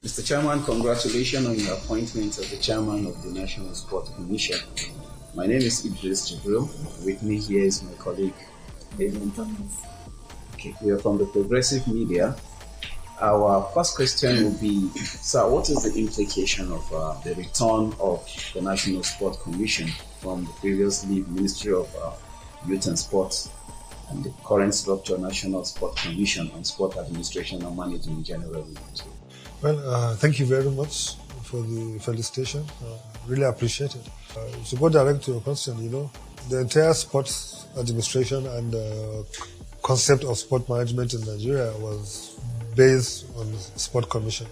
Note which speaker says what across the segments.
Speaker 1: Mr. Chairman, congratulations on your appointment as the Chairman of the National Sport Commission. My name is Idris Jibril. With me here is my colleague,
Speaker 2: Vivian Thomas.
Speaker 1: Okay, we are from the Progressive Media. Our first question will be, sir, what is the implication of the return of the National Sport Commission from the previously Ministry of Youth and Sports and the current structure National Sport Commission on Sport Administration and Management generally?
Speaker 3: Well, thank you very much for the felicitation. Really appreciate it. To go direct to your question, the entire sports administration and concept of sport management in Nigeria was based on the Sport Commission.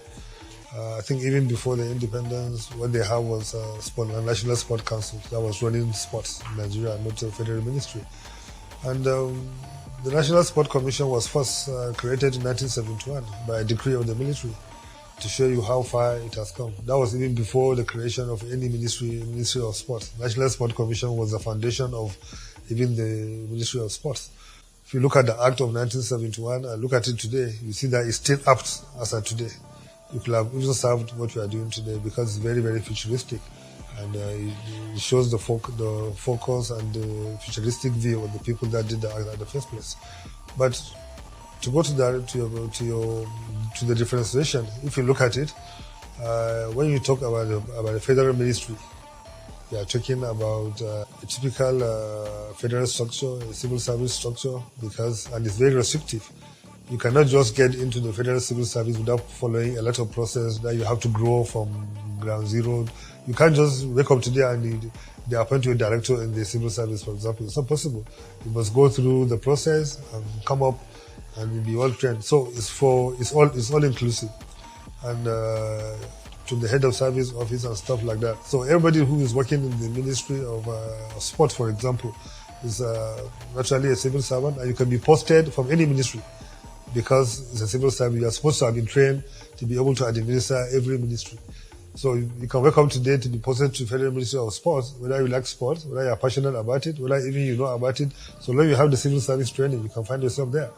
Speaker 3: I think even before the independence, what they had was a National Sport Council that was running sports in Nigeria, not the Federal Ministry. And the National Sport Commission was first created in 1971 by a decree of the military to show you how far it has come. That was even before the creation of any Ministry of Sport. National Sport Commission was the foundation of even the Ministry of Sports. If you look at the Act of 1971 and look at it today, you see that it's still apt as of today. You could have even served what we are doing today because it's very, very futuristic. And it shows the focus and the futuristic view of the people that did the act in the first place. But to go to the differentiation, if you look at it, when you talk about the federal ministry, you are talking about a typical federal structure, a civil service structure, and it's very restrictive. You cannot just get into the federal civil service without following a lot of process that you have to grow from ground zero. You can't just wake up today and they appoint you a director in the civil service, for example. It's not possible. You must go through the process and come up and be well trained. So it's all inclusive, and to the head of service office and stuff like that. So everybody who is working in the Ministry of Sport, for example, is naturally a civil servant, and you can be posted from any ministry because it's a civil service. You are supposed to have been trained to be able to administer every ministry. So you can wake up today to be posted to Federal Ministry of Sports, whether you like sports, whether you are passionate about it, whether even you know about it. So long you have the civil service training, you can find yourself there.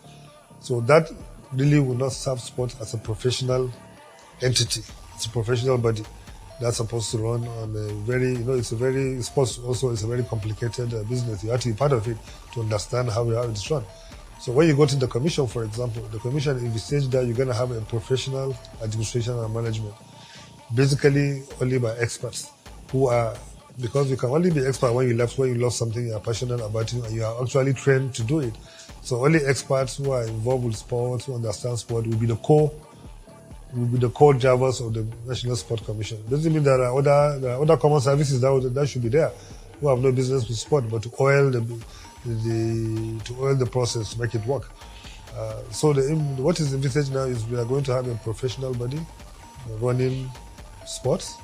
Speaker 3: So that really will not serve sport as a professional entity. It's a professional body that's supposed to run on a very, sports also is a very complicated business. You have to be part of it to understand how it's run. So when you go to the commission, for example, the commission envisages that you're going to have a professional administration and management, basically only by experts because you can only be expert when you love something, you are passionate about it, and you are actually trained to do it. So only experts who are involved with sports, who understand sport, will be the core drivers of the National Sport Commission. Doesn't mean there are other common services that should be there, who have no business with sport, but to oil the process to make it work. So what is envisaged now is we are going to have a professional body running sports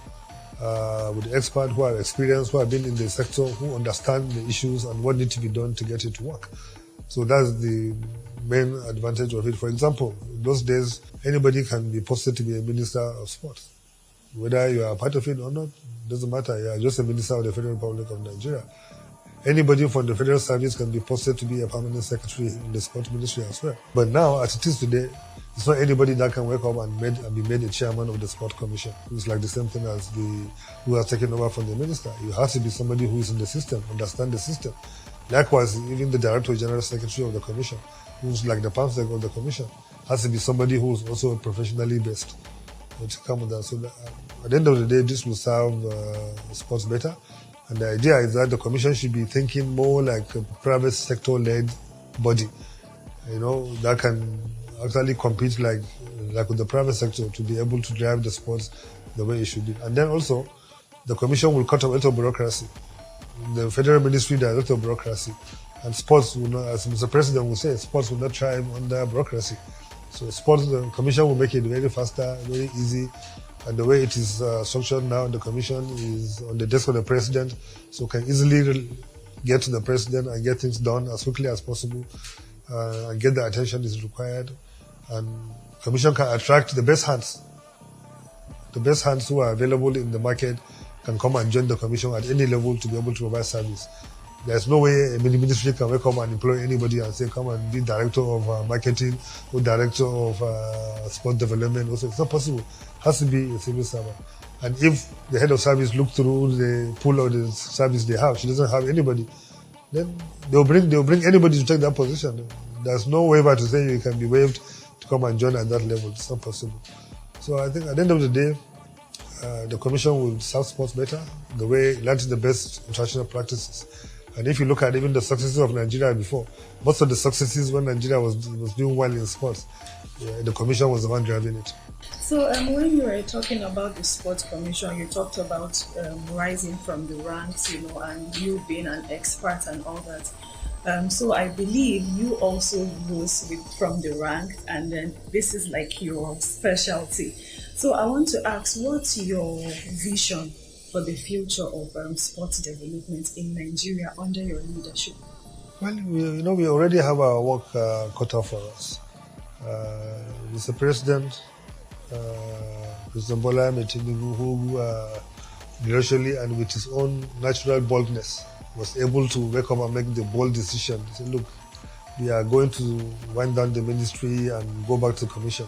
Speaker 3: with experts who are experienced, who have been in the sector, who understand the issues and what needs to be done to get it to work. So that's the main advantage of it. For example, in those days, anybody can be posted to be a minister of sports. Whether you are part of it or not, doesn't matter. You are just a minister of the Federal Republic of Nigeria. Anybody from the federal service can be posted to be a permanent secretary in the sport ministry as well. But now, as it is today, it's not anybody that can wake up and be made a chairman of the sport commission. It's like the same thing as who has taken over from the minister. You have to be somebody who is in the system, understand the system. Likewise, even the Director General Secretary of the Commission, who's like the PAMSEC of the Commission, has to be somebody who's also professionally based to come with that. So at the end of the day, this will serve sports better. And the idea is that the Commission should be thinking more like a private sector-led body, that can actually compete like with the private sector to be able to drive the sports the way it should be. And then also, the Commission will cut a lot of bureaucracy. The Federal Ministry, there is a lot of bureaucracy. And sports will not, as Mr. President will say, sports will not thrive under bureaucracy. So the Commission will make it very faster, very easy. And the way it is structured now, the Commission is on the desk of the President, so can easily get to the President and get things done as quickly as possible and get the attention is required. And Commission can attract the best hands. The best hands who are available in the market can come and join the Commission at any level to be able to provide service. There's no way a ministry can wake up and employ anybody and say, come and be director of marketing or director of sport development. Also, it's not possible. It has to be a civil servant. And if the head of service look through the pool of the service they have, she doesn't have anybody, then they'll bring anybody to take that position. There's no waiver to say you can be waived to come and join at that level. It's not possible. So I think at the end of the day, the commission will serve sports better, the way it learns the best international practices. And if you look at even the successes of Nigeria before, most of the successes when Nigeria was doing well in sports, the commission was the one driving it.
Speaker 2: So when you were talking about the sports commission, you talked about rising from the ranks, and you being an expert and all that. So I believe you also rose from the ranks, and then this is like your specialty. So I want to ask, what's your vision for the future of sports development in Nigeria under your leadership?
Speaker 3: Well, we already have our work cut out for us. Mr. President, President Mallam Shehu Dikko, who gradually and with his own natural boldness was able to wake up and make the bold decision. He said, look, we are going to wind down the ministry and go back to commission.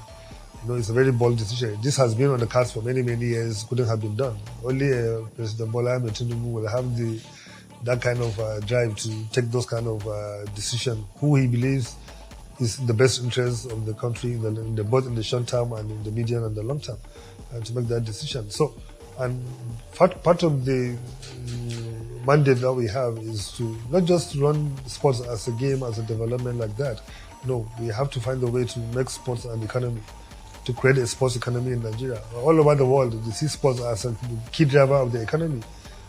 Speaker 3: It's a very bold decision. This has been on the cards for many, many years. Couldn't have been done. Only President Mallam Shehu Dikko will have that kind of drive to take those kind of decisions, who he believes is the best interest of the country, both in the short term and in the medium and the long term, to make that decision. So, and part of the mandate that we have is to not just run sports as a game, as a development like that. No, we have to find a way to make sports an economy, to create a sports economy in Nigeria. All over the world, they see sports as a key driver of the economy.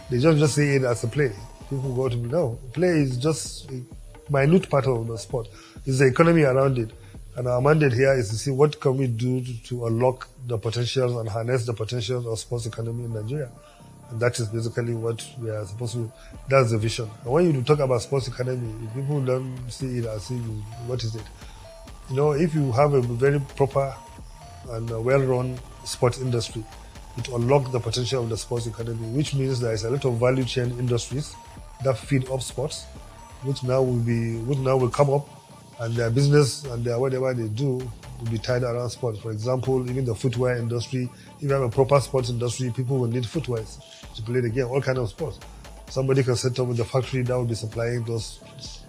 Speaker 3: They just see it as a play. People go to play is just a minute part of the sport. It's the economy around it. And our mandate here is to see what can we do to unlock the potentials and harness the potentials of sports economy in Nigeria. And that is basically what we are supposed to, that's the vision. And when you talk about sports economy, people don't see it as what is it? If you have a very proper and well-run sports industry, it unlocks the potential of the sports economy, which means there is a lot of value chain industries that feed up sports, which now will come up, and their business and their whatever they do will be tied around sports. For example, even the footwear industry, if you have a proper sports industry, people will need footwear to play the game, all kinds of sports. Somebody can set up with a factory that will be supplying those,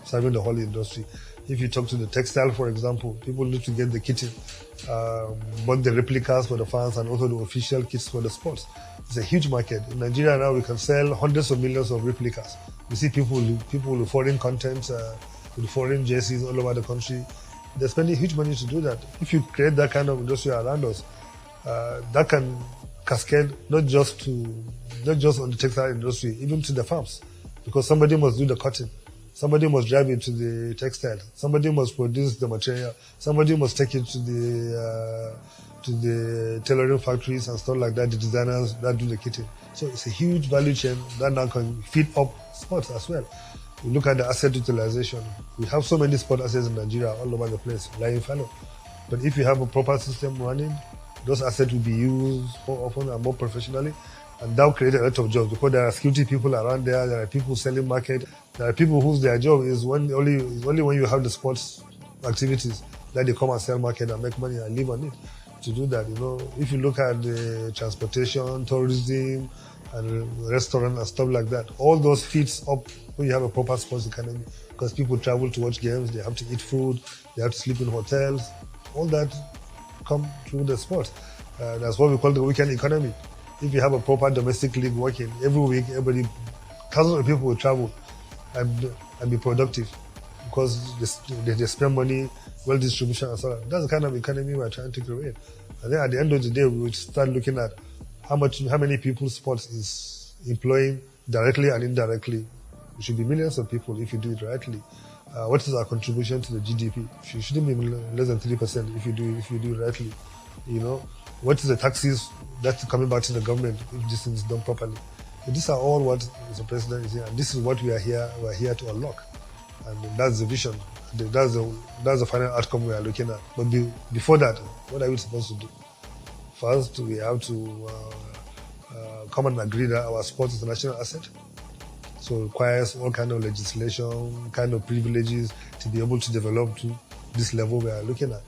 Speaker 3: serving the whole industry. If you talk to the textile, for example, people need to get the kitting, both the replicas for the fans and also the official kits for the sports. It's a huge market. In Nigeria now, we can sell hundreds of millions of replicas. We see people with foreign content, with foreign jerseys all over the country. They're spending huge money to do that. If you create that kind of industry around us, that can cascade not just on the textile industry, even to the farms, because somebody must do the cutting. Somebody must drive it to the textile. Somebody must produce the material. Somebody must take it to the tailoring factories and stuff like that, the designers that do the kitting. So it's a huge value chain that now can feed up sports as well. We look at the asset utilization. We have so many sport assets in Nigeria all over the place, lying fallow. But if you have a proper system running, those assets will be used more often and more professionally, and that will create a lot of jobs, because there are security people around there are people selling market, there are people whose their job is only when you have the sports activities that they come and sell market and make money and live on it. To do that, if you look at the transportation, tourism, and restaurant and stuff like that, all those feeds up when you have a proper sports economy, because people travel to watch games, they have to eat food, they have to sleep in hotels, all that come through the sport. That's what we call the weekend economy. If you have a proper domestic league working, every week, thousands of people will travel and be productive, because they spend money, well distribution and so on. That's the kind of economy we're trying to create. And then at the end of the day, we will start looking at how many people sports is employing directly and indirectly. It should be millions of people if you do it rightly. What is our contribution to the GDP? It shouldn't be less than 3% if you do it rightly. What is the taxes that's coming back to the government if this thing is done properly? So these are all what the president is here, and this is what we are here to unlock. And that's the vision. That's the final outcome we are looking at. But before that, what are we supposed to do? First, we have to come and agree that our sport is a national asset. So it requires all kind of legislation, kind of privileges to be able to develop to this level we are looking at.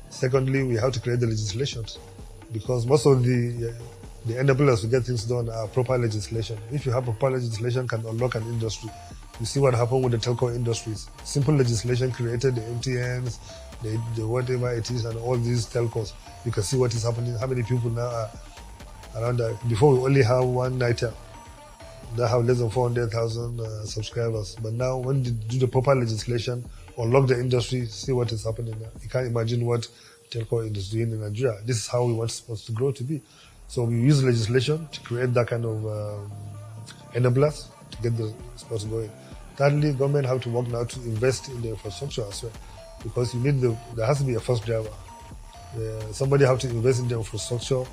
Speaker 3: Secondly, we have to create the legislations, because most of the enablers to get things done are proper legislation. If you have proper legislation, can unlock an industry. You see what happened with the telco industries. Simple legislation created the MTNs, the whatever it is, and all these telcos. You can see what is happening, how many people now are around that. Before, we only have one NITEL that have less than 400,000 subscribers. But now, when they do the proper legislation, unlock the industry, see what is happening now. You can't imagine what telco is doing in Nigeria. This is how we want sports to grow to be. So we use legislation to create that kind of enablers to get the sports going. Thirdly, government have to work now to invest in the infrastructure as well, because you need there has to be a first driver. Somebody have to invest in the infrastructure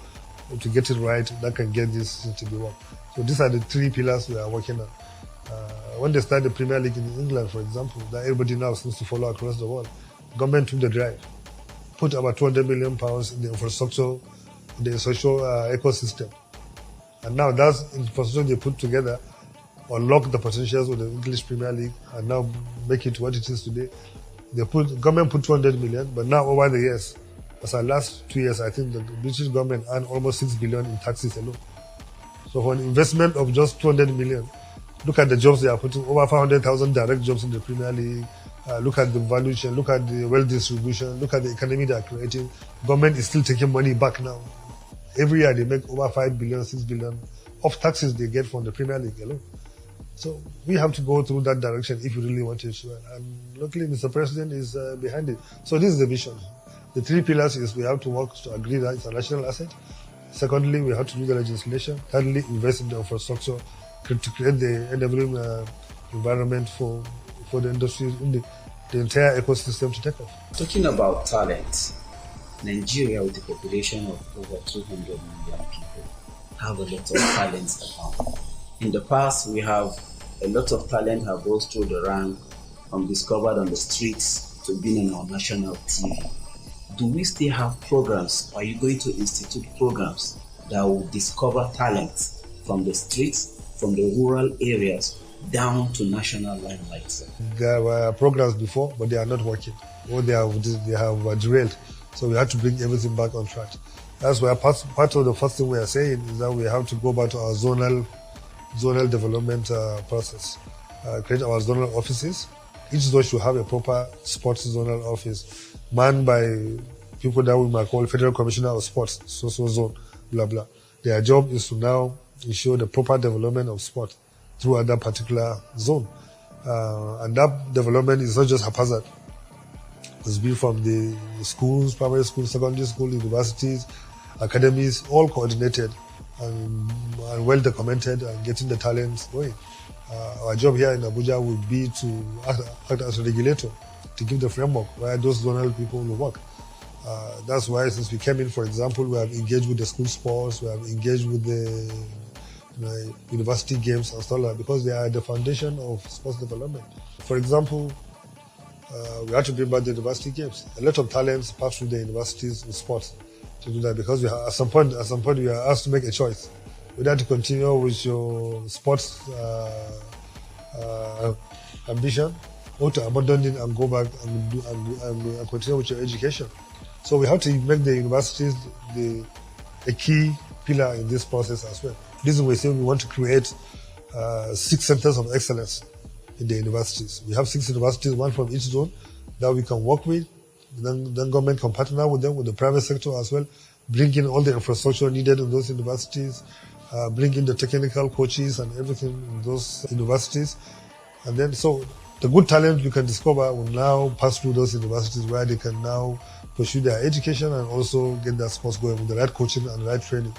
Speaker 3: to get it right, that can get this to be work. So these are the three pillars we are working on. When they started the Premier League in England, for example, that everybody now seems to follow across the world, government took the drive, put about £200 million in the infrastructure, the social ecosystem. And now that's infrastructure they put together, unlock the potentials of the English Premier League, and now make it what it is today. Government put 200 million, but now over the years, as our last 2 years, I think the British government earned almost 6 billion in taxes alone. So for an investment of just 200 million, look at the jobs they are putting, over 500,000 direct jobs in the Premier League. Look at the valuation, look at the wealth distribution, look at the economy they are creating. Government is still taking money back now. Every year they make over 5 billion, 6 billion of taxes they get from the Premier League alone. So we have to go through that direction if you really want it to. And luckily, Mr. President is behind it. So this is the vision. The three pillars is we have to work to agree that it's a national asset. Secondly, we have to do the legislation. Thirdly, invest in the infrastructure to create the enabling environment for the industry, in the entire ecosystem to take off.
Speaker 1: Talking about talent, Nigeria, with a population of over 200 million people, have a lot of talents around. In the past, we have a lot of talent have rose through the rank from discovered on the streets to being on our national TV. Do we still have programs? Are you going to institute programs that will discover talent from the streets, from the rural areas, down to national limelight?
Speaker 3: There were programs before, but they are not working. Or they have derailed. So we have to bring everything back on track. That's why part of the first thing we are saying is that we have to go back to our zonal development process. Create our zonal offices. Each zone should have a proper sports zonal office, manned by people that we might call Federal Commissioner of Sports, so zone, blah, blah. Their job is to now ensure the proper development of sport throughout that particular zone. And that development is not just haphazard. It's been from the schools, primary schools, secondary schools, universities, academies, all coordinated and well documented and getting the talents going. Our job here in Abuja would be to act as a regulator, to give the framework where those zonal people will work. That's why since we came in, for example, we have engaged with the school sports, we have engaged with the university games and stuff like that, because they are the foundation of sports development. For example, we have to bring back the university games. A lot of talents pass through the universities in sports to do that, because at some point we are asked to make a choice whether to continue with your sports ambition or to abandon it and go back and continue with your education. So we have to make the universities a key pillar in this process as well. This is why we say we want to create 6 centers of excellence in the universities. We have 6 universities, one from each zone, that we can work with. Then government can partner with them, with the private sector as well, bring in all the infrastructure needed in those universities, bring in the technical coaches and everything in those universities. And then so the good talent you can discover will now pass through those universities where they can now pursue their education and also get their sports going with the right coaching and the right training.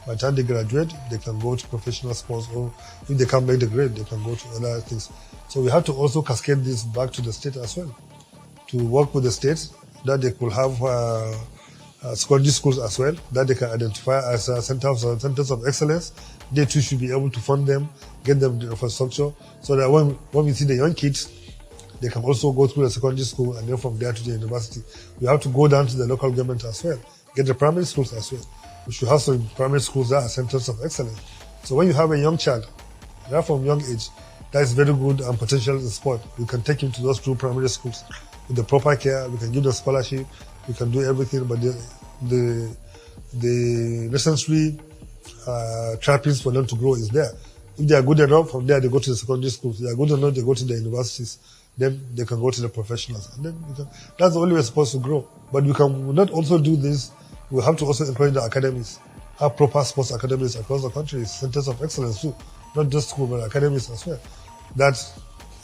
Speaker 3: By the time they graduate, they can go to professional sports, or if they can't make the grade, they can go to other things. So we have to also cascade this back to the state as well, to work with the states, that they could have secondary schools as well, that they can identify as centers of excellence. They too should be able to fund them, get them the infrastructure, so that when we see the young kids, they can also go through the secondary school and then from there to the university. We have to go down to the local government as well, get the primary schools as well. We should have some primary schools that are centers of excellence. So when you have a young child, right from young age, that is very good and potential in sport. We can take him to those 2 primary schools with the proper care. We can give them scholarship. We can do everything, but the necessary trappings for them to grow is there. If they are good enough, from there they go to the secondary schools. If they are good enough, they go to the universities. Then they can go to the professionals. And then that's the only way we're supposed to grow. But we can not also do this. We have to also encourage the academies, have proper sports academies across the country, centers of excellence too, not just school, but academies as well. That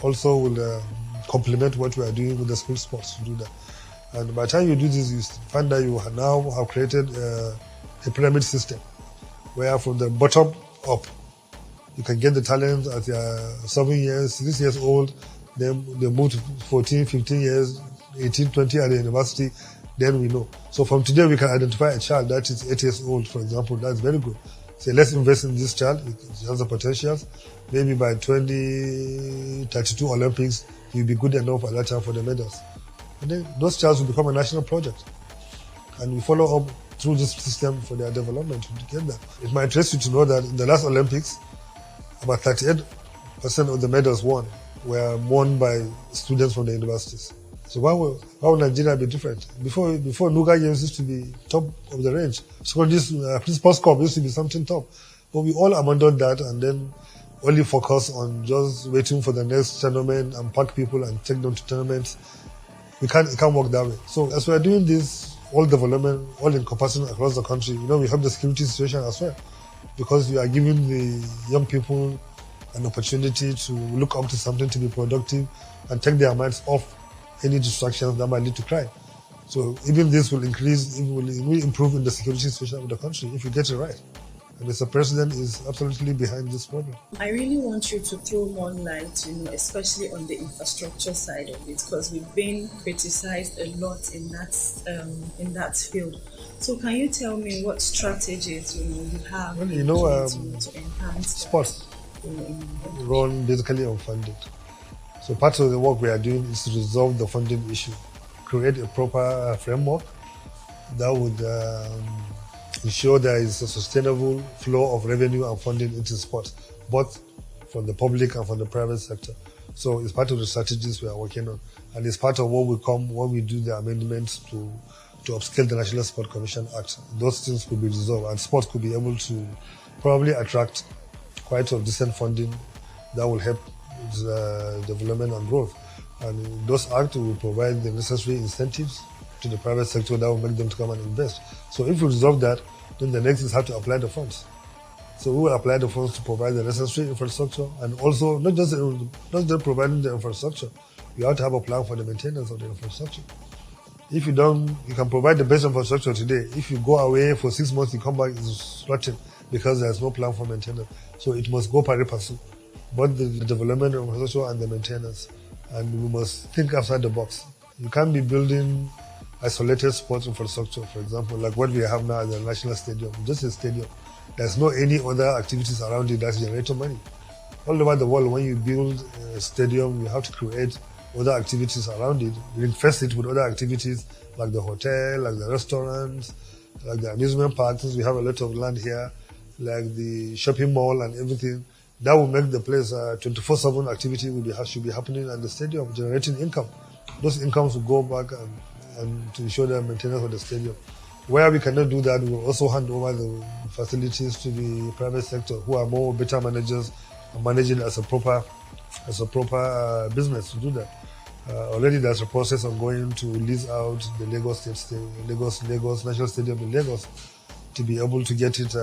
Speaker 3: also will complement what we are doing with the school sports to do that. And by the time you do this, you find that you now have created a pyramid system where from the bottom up, you can get the talent at 7 years, 6 years old, then they move to 14, 15 years, 18, 20 at the university, then we know. So from today, we can identify a child that is 8 years old, for example. That's very good. Say, let's invest in this child. It has the potentials. Maybe by 2032 Olympics, he'll be good enough at that time for the medals. And then those childs will become a national project. And we follow up through this system for their development to get that. It might interest you to know that in the last Olympics, about 38% of the medals won were won by students from the universities. So why would Nigeria be different? Before Nuga Games used to be top of the range. So this Sports Cup used to be something top. But we all abandoned that and then only focus on just waiting for the next tournament and pack people and take them to tournaments. It can't work that way. So as we are doing this, all development, all encompassing across the country, we have the security situation as well. Because we are giving the young people an opportunity to look up to something to be productive and take their minds off any distractions that might lead to crime. So even this will will improve in the security situation of the country if you get it right. And Mr. President is absolutely behind this problem.
Speaker 2: I really want you to throw more light, especially on the infrastructure side of it, because we've been criticized a lot in that field. So can you tell me what strategies you have to enhance
Speaker 3: sports run basically unfunded. So part of the work we are doing is to resolve the funding issue, create a proper framework that would ensure there is a sustainable flow of revenue and funding into sports, both from the public and from the private sector. So it's part of the strategies we are working on, and it's part of what will come when we do the amendments to upscale the National Sport Commission Act. Those things could be resolved, and sports could be able to probably attract quite a decent funding that will help development and growth. And those acts will provide the necessary incentives to the private sector that will make them to come and invest. So if we resolve that, then the next is how to apply the funds. So we will apply the funds to provide the necessary infrastructure, and also not just providing the infrastructure, you have to have a plan for the maintenance of the infrastructure. If you don't, you can provide the best infrastructure today. If you go away for 6 months, you come back, it's rotten because there's no plan for maintenance. So it must go pari passu, both the development of infrastructure and the maintenance. And we must think outside the box. You can't be building isolated sports infrastructure, for example, like what we have now at the National Stadium, just a stadium. There's no any other activities around it that generate money. All over the world, when you build a stadium, you have to create other activities around it, infest it with other activities like the hotel, like the restaurants, like the amusement parks. We have a lot of land here, like the shopping mall and everything. That will make the place 24/7 activity should be happening at the stadium, generating income. Those incomes will go back and to ensure the maintenance of the stadium. Where we cannot do that, we will also hand over the facilities to the private sector, who are better managers and managing as a proper business to do that. Already there's a process of going to lease out the Lagos National Stadium in Lagos to be able to get it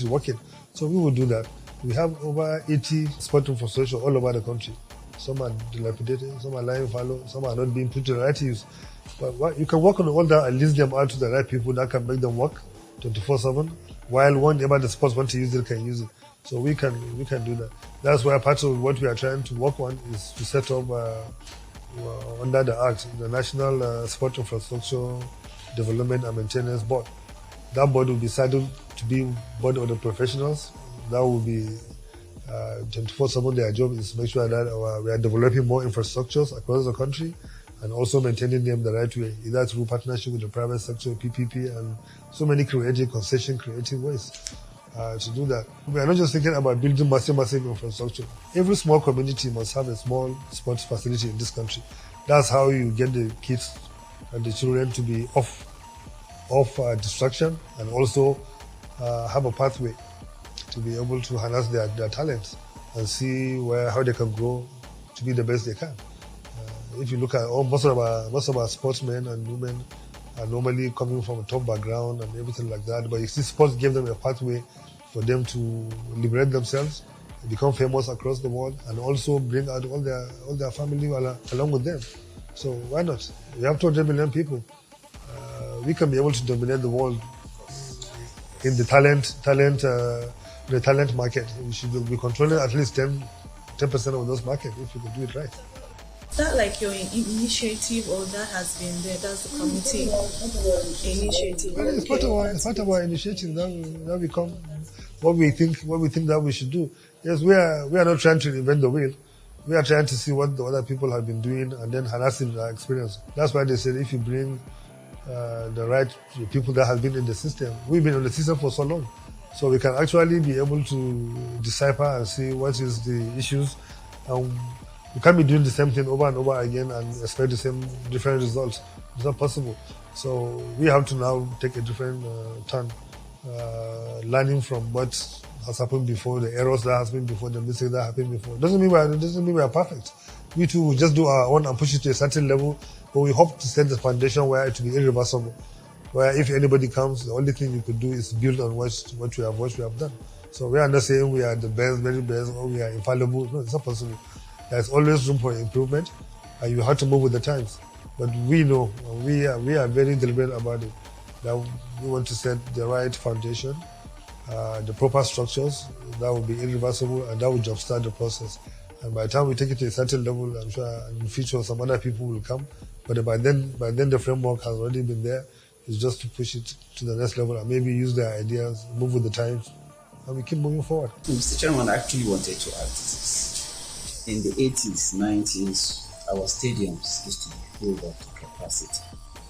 Speaker 3: working. So we will do that. We have over 80 sport infrastructure all over the country. Some are dilapidated, some are lying fallow, some are not being put to the right use. But you can work on all that and lease them out to the right people that can make them work 24/7, while whenever the sports want to use it, can use it. So we can do that. That's why part of what we are trying to work on is to set up under the Act, the National Sport Infrastructure Development and Maintenance Board. That board will be decided to be board of the professionals. That will be 24/7. Their job is to make sure that we are developing more infrastructures across the country and also maintaining them the right way, either through partnership with the private sector, PPP, and so many creative ways. to do that. We are not just thinking about building massive infrastructure. Every small community must have a small sports facility in this country. That's how you get the kids and the children to be off distraction, and also have a pathway to be able to harness their talents and see how they can grow to be the best they can. If you look at most of our sportsmen and women are normally coming from a top background and everything like that, but you see, sports gave them a pathway for them to liberate themselves, become famous across the world, and also bring out all their family along with them. So why not? We have 200 million people. We can be able to dominate the world in the talent market. We should be controlling at least 10% of those markets if we can do it right.
Speaker 2: Is that like your initiative, or that has been there? That's the committee initiative.
Speaker 3: Well, it's part of our initiative that we come. What we think that we should do. Yes, we are not trying to invent the wheel. We are trying to see what the other people have been doing and then harnessing their experience. That's why they said if you bring the people that have been in the system, we've been in the system for so long, so we can actually be able to decipher and see what is the issues. We can't be doing the same thing over and over again and expect the same different results. It's not possible. So we have to now take a different turn, learning from what has happened before, the errors that has been before, the mistakes that happened before. Doesn't mean we are perfect. We too will just do our own and push it to a certain level, but we hope to set the foundation where it will be irreversible. Where if anybody comes, the only thing you could do is build on what we have done. So we are not saying we are the best, very best, or we are infallible. No, it's not possible. There's always room for improvement, and you have to move with the times. But we know, we are very deliberate about it, that we want to set the right foundation, the proper structures that will be irreversible, and that will jumpstart the process. And by the time we take it to a certain level, I'm sure in the future some other people will come. But by then the framework has already been there. It's just to push it to the next level and maybe use their ideas, move with the times, and we keep moving forward.
Speaker 1: Mr. Chairman, I actually wanted to add this. In the 80s, 90s, our stadiums used to be filled up to capacity.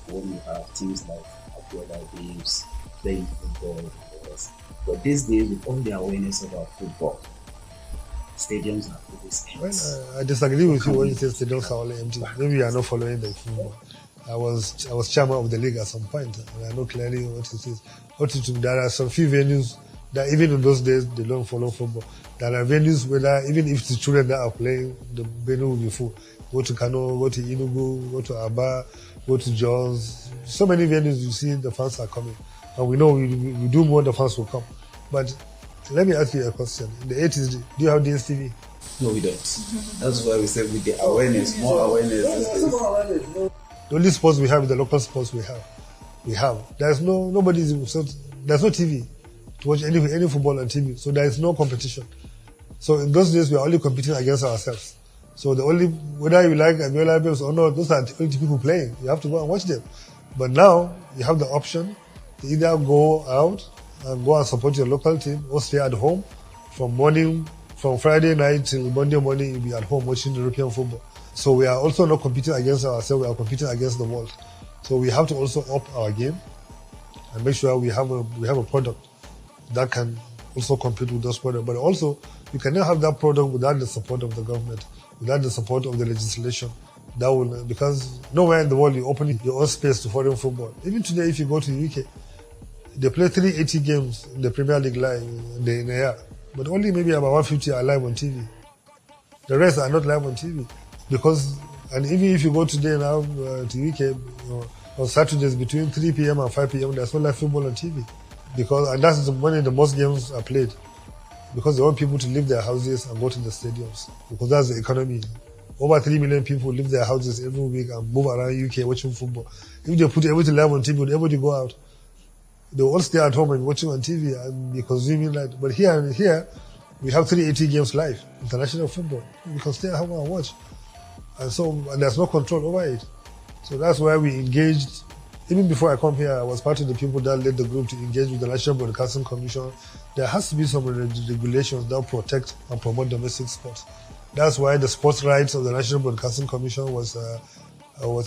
Speaker 1: When you have teams like Abiola Games playing football and the rest. But these days, with all the awareness about football, stadiums are always empty.
Speaker 3: Well, I disagree with you when you say stadiums are all empty. Maybe you are not following the football. I was chairman of the league at some point, and I know clearly what it is. There are some few venues that even in those days they don't follow football. There are venues where even if the children that are playing, the venue will be full. Go to Kano, go to Enugu, go to Aba, go to Jos. So many venues you see the fans are coming. And we know we do more, the fans will come. But let me ask you a question. In the 80s, do you have DSTV?
Speaker 1: No, we don't. That's why we said with the awareness, more awareness.
Speaker 3: The only sports we have is the local sports we have. There's no TV to watch any football on TV. So there is no competition. So in those days, we are only competing against ourselves. So whether you like Abiola Games or not, those are the only people playing. You have to go and watch them. But now, you have the option to either go out and go and support your local team or stay at home from Friday night till Monday morning, you'll be at home watching European football. So we are also not competing against ourselves, we are competing against the world. So we have to also up our game and make sure we have a product that can also compete with those products. But also, you cannot have that product without the support of the government, without the support of the legislation. Because nowhere in the world you open your own space to foreign football. Even today, if you go to the UK, they play 380 games in the Premier League live in a year, but only maybe about 150 are live on TV. The rest are not live on TV. And even if you go today now to UK, on Saturdays between 3 p.m. and 5 p.m., there's no live football on TV. And that's when the most games are played. Because they want people to leave their houses and go to the stadiums. Because that's the economy. Over 3 million people leave their houses every week and move around UK watching football. If they put everything live on TV, would everybody go out? They will all stay at home and watching on TV and be consuming that. But here, we have 380 games live, international football. We can stay at home and watch. And there's no control over it. So that's why we engaged. Even before I come here, I was part of the people that led the group to engage with the National Broadcasting Commission. There has to be some regulations that protect and promote domestic sports. That's why the sports rights of the National Broadcasting Commission was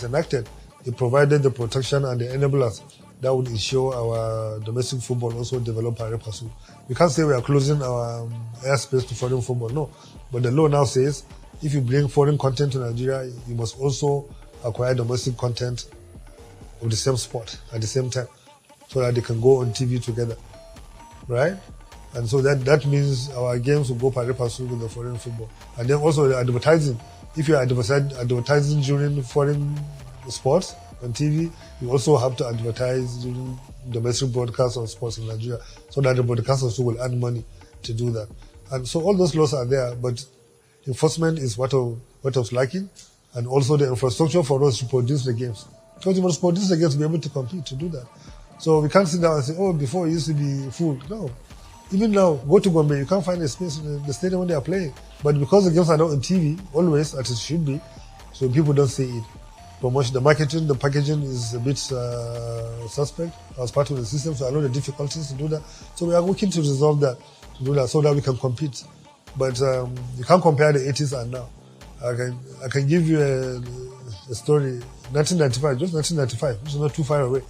Speaker 3: enacted. It provided the protection and the enablers that would ensure our domestic football also develop pari passu. We can't say we are closing our airspace to foreign football, no. But the law now says if you bring foreign content to Nigeria, you must also acquire domestic content of the same sport at the same time, so that they can go on TV together, right? And so that means our games will go pari passu with the foreign football. And then also the advertising. If you are advertising during foreign sports on TV, you also have to advertise during domestic broadcasts on sports in Nigeria, so that the broadcasters will earn money to do that. And so all those laws are there, but enforcement is what was lacking, and also the infrastructure for us to produce the games. Because you must produce the games to be able to compete, to do that. So we can't sit down and say, oh, before it used to be full. No. Even now, go to Gombe, you can't find a space in the stadium when they are playing. But because the games are not on TV, always, as it should be, so people don't see it. Promotion, the marketing, the packaging is a bit suspect as part of the system, so I know the difficulties to do that. So we are working to resolve that, to do that, so that we can compete. But you can't compare the 80s and now. I can give you a story. 1995, just 1995, which is not too far away.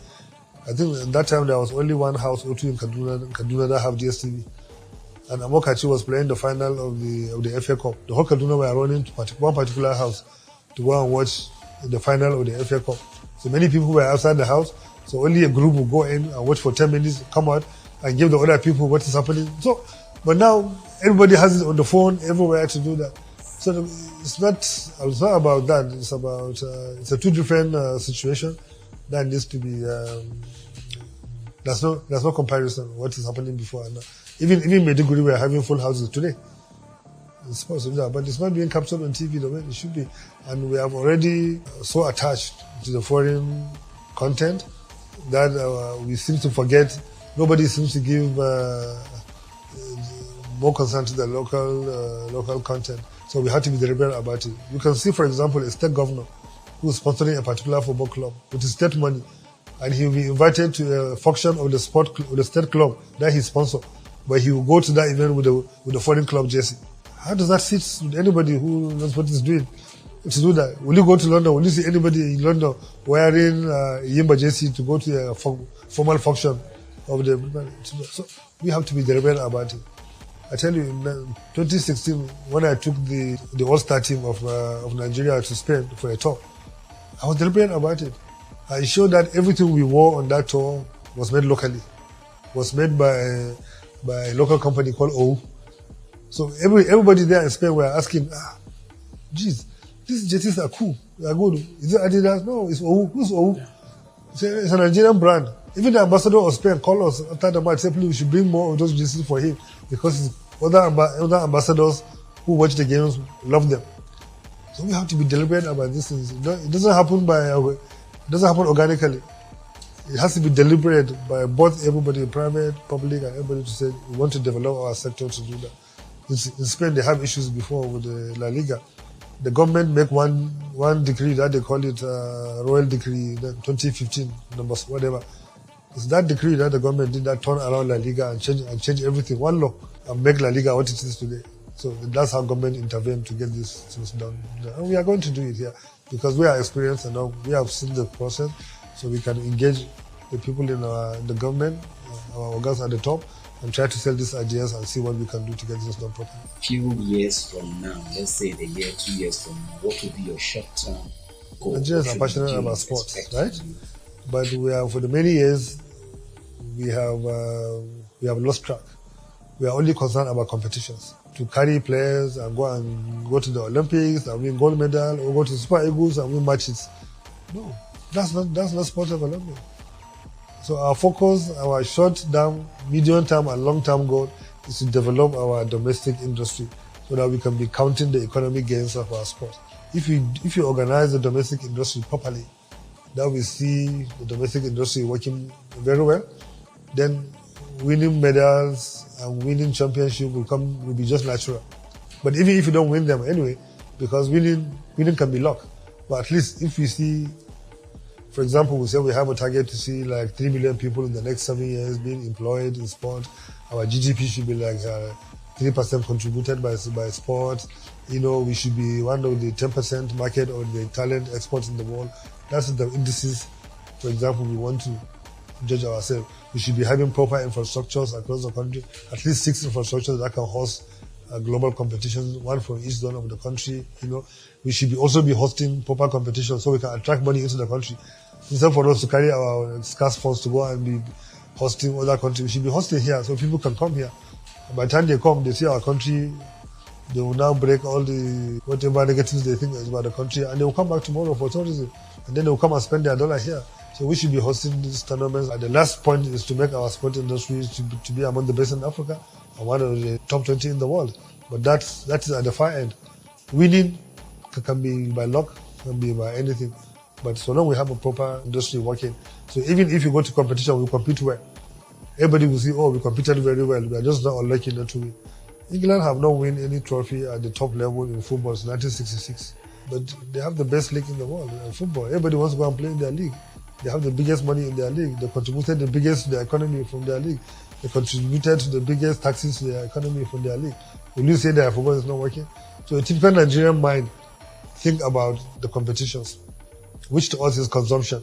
Speaker 3: I think at that time there was only one house or two in Kaduna that have DSTV. And Amokachi was playing the final of the FA Cup. The whole Kaduna were running to one particular house to go and watch the final of the FA Cup. So many people were outside the house, so only a group would go in and watch for 10 minutes, come out and give the other people what is happening. So, but now everybody has it on the phone everywhere to do that. So it's not about that. It's about it's a two different situation that needs to be. There's no comparison what is happening before and now. Even Maiduguri, we are having full houses today. It's supposed to be that, but it's not being captured on TV the way it should be. And we have already so attached to the foreign content that we seem to forget. Nobody seems to give more concern to the local content. So we have to be deliberate about it. You can see, for example, a state governor who is sponsoring a particular football club with his state money, and he will be invited to a function of the state club that he sponsors, but he will go to that event with the foreign club jersey. How does that sit with anybody who knows what he's doing to do that? Will you go to London? Will you see anybody in London wearing a Yimba jersey to go to a formal function of the? So we have to be deliberate about it. I tell you, in 2016, when I took the All-Star team of Nigeria to Spain for a tour, I was deliberate about it. I ensured that everything we wore on that tour was made locally, was made by a local company called OU. So everybody there in Spain were asking, geez, these jerseys are cool, they are good. Is it Adidas? No, it's OU. Who's OU? Yeah. It's a Nigerian brand. Even the ambassador of Spain called us after the match, said, please, we should bring more of those jerseys for him, because other ambassadors who watch the games love them. So we have to be deliberate about these things. It doesn't happen organically. It has to be deliberate by both everybody, private, public, and everybody, to say we want to develop our sector to do that. In Spain, they have issues before with the La Liga. The government make one decree that they call it Royal Decree 2015, numbers whatever. It's that decree that the government did that turn around La Liga and change everything, one law, and make La Liga what it is today. So that's how government intervened to get these things done. And we are going to do it here because we are experienced and we have seen the process, so we can engage the people in the government, our organs at the top, and try to sell these ideas and see what we can do to get this done properly.
Speaker 1: Few years from now, let's say a year, 2 years from now, what will be your short-term goal?
Speaker 3: Nigerians are passionate about sports, right? But for the many years, we have lost track. We are only concerned about competitions. To carry players and go to the Olympics and win gold medal, or go to Super Eagles and win matches. No, that's not sport development. So our focus, our short-term, medium-term, and long-term goal is to develop our domestic industry so that we can be counting the economic gains of our sport. If you organize the domestic industry properly, that we see the domestic industry working very well, then winning medals and winning championship will be just natural. But even if you don't win them anyway, because winning can be luck. But at least if we see, for example, we say we have a target to see like 3 million people in the next 7 years being employed in sport. Our GDP should be like 3% contributed by sport. We should be one of the 10% market of the talent exports in the world. That's the indices, for example, we want to judge ourselves. We should be having proper infrastructures across the country, at least 6 infrastructures that can host global competitions, one from each zone of the country. We should also be hosting proper competitions so we can attract money into the country. Instead for us to carry our scarce funds to go and be hosting other countries, we should be hosting here so people can come here. And by the time they come, they see our country, they will now break all the whatever negatives they think is about the country, and they will come back tomorrow for tourism, and then they will come and spend their dollar here. So we should be hosting these tournaments. And the last point is to make our sport industry to be among the best in Africa and one of the top 20 in the world. But that is at the far end. Winning can be by luck, can be by anything. But so long we have a proper industry working. So even if you go to competition, we compete well. Everybody will see, oh, we competed very well. We are just not unlucky not to win. England have not won any trophy at the top level in football since 1966. But they have the best league in the world in football. Everybody wants to go and play in their league. They have the biggest money in their league. They contributed the biggest to the economy from their league. They contributed to the biggest taxes to their economy from their league. Will you say their football is not working? So a typical Nigerian mind think about the competitions, which to us is consumption.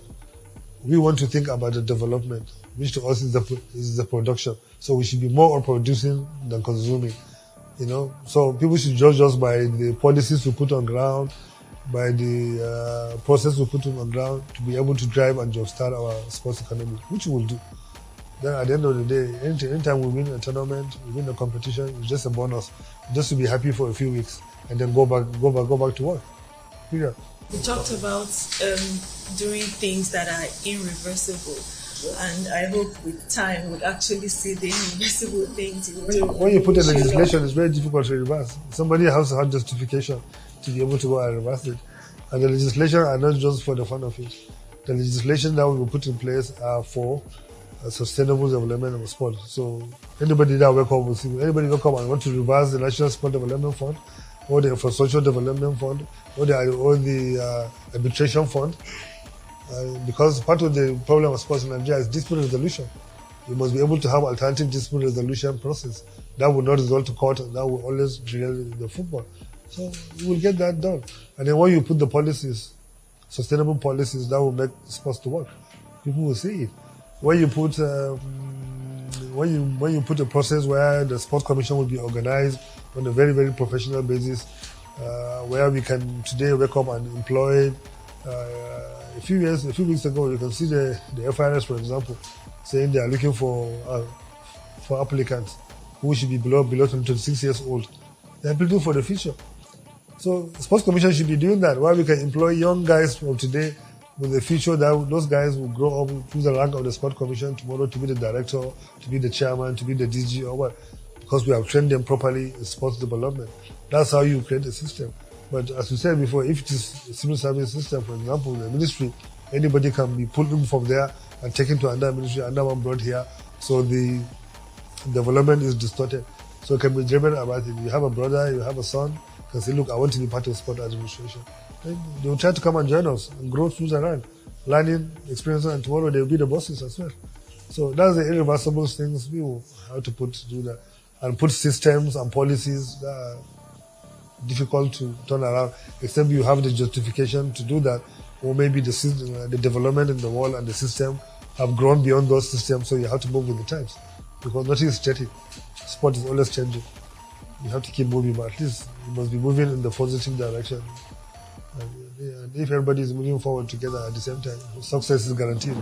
Speaker 3: We want to think about the development, which to us is the production. So we should be more on producing than consuming. So people should judge us by the policies we put on ground, by the process we put on ground to be able to drive and jumpstart our sports economy, which we will do. Then at the end of the day, anytime we win a tournament, we win a competition, it's just a bonus, just to be happy for a few weeks and then go back to work. Period.
Speaker 2: You talked about doing things that are irreversible, and I hope with time we'll actually see the irreversible things you do.
Speaker 3: When you put a legislation, it's very difficult to reverse. Somebody has to have justification to be able to go and reverse it. And the legislation are not just for the fun of it. The legislation that we will put in place are for sustainable development of sport. So anybody that will come and want to reverse the National Sport Development Fund, or the Infrastructure Development Fund, or the Arbitration Fund, because part of the problem of sports in Nigeria is dispute resolution. You must be able to have alternative dispute resolution process that will not result to court and that will always derail the football. So you will get that done. And then when you put the policies, sustainable policies that will make sports to work, people will see it. When you put when you put a process where the sports commission will be organized on a very, very professional basis, where we can today wake up and employ. A few weeks ago, you can see the FIRS, for example, saying they are looking for applicants who should be below 26 years old. They are building for the future. So sports commission should be doing that, where we can employ young guys from today with the future that those guys will grow up through the rank of the sports commission tomorrow to be the director, to be the chairman, to be the DG or what, because we have trained them properly in sports development. That's how you create a system. But as we said before, if it is a civil service system, for example, the ministry, anybody can be pulled in from there and taken to another ministry, another one brought here. So the development is distorted. So it can be driven about it. You have a brother, you have a son, you can say, look, I want to be part of sport administration. Then they will try to come and join us and grow through the rank, learning, experiences, and tomorrow they will be the bosses as well. So that's the irreversible things we will have to do that. And put systems and policies that are difficult to turn around, except you have the justification to do that, or maybe the development in the world and the system have grown beyond those systems, so you have to move with the times, because nothing is static. Sport is always changing. You have to keep moving, but at least you must be moving in the positive direction. And if everybody is moving forward together at the same time, success is guaranteed.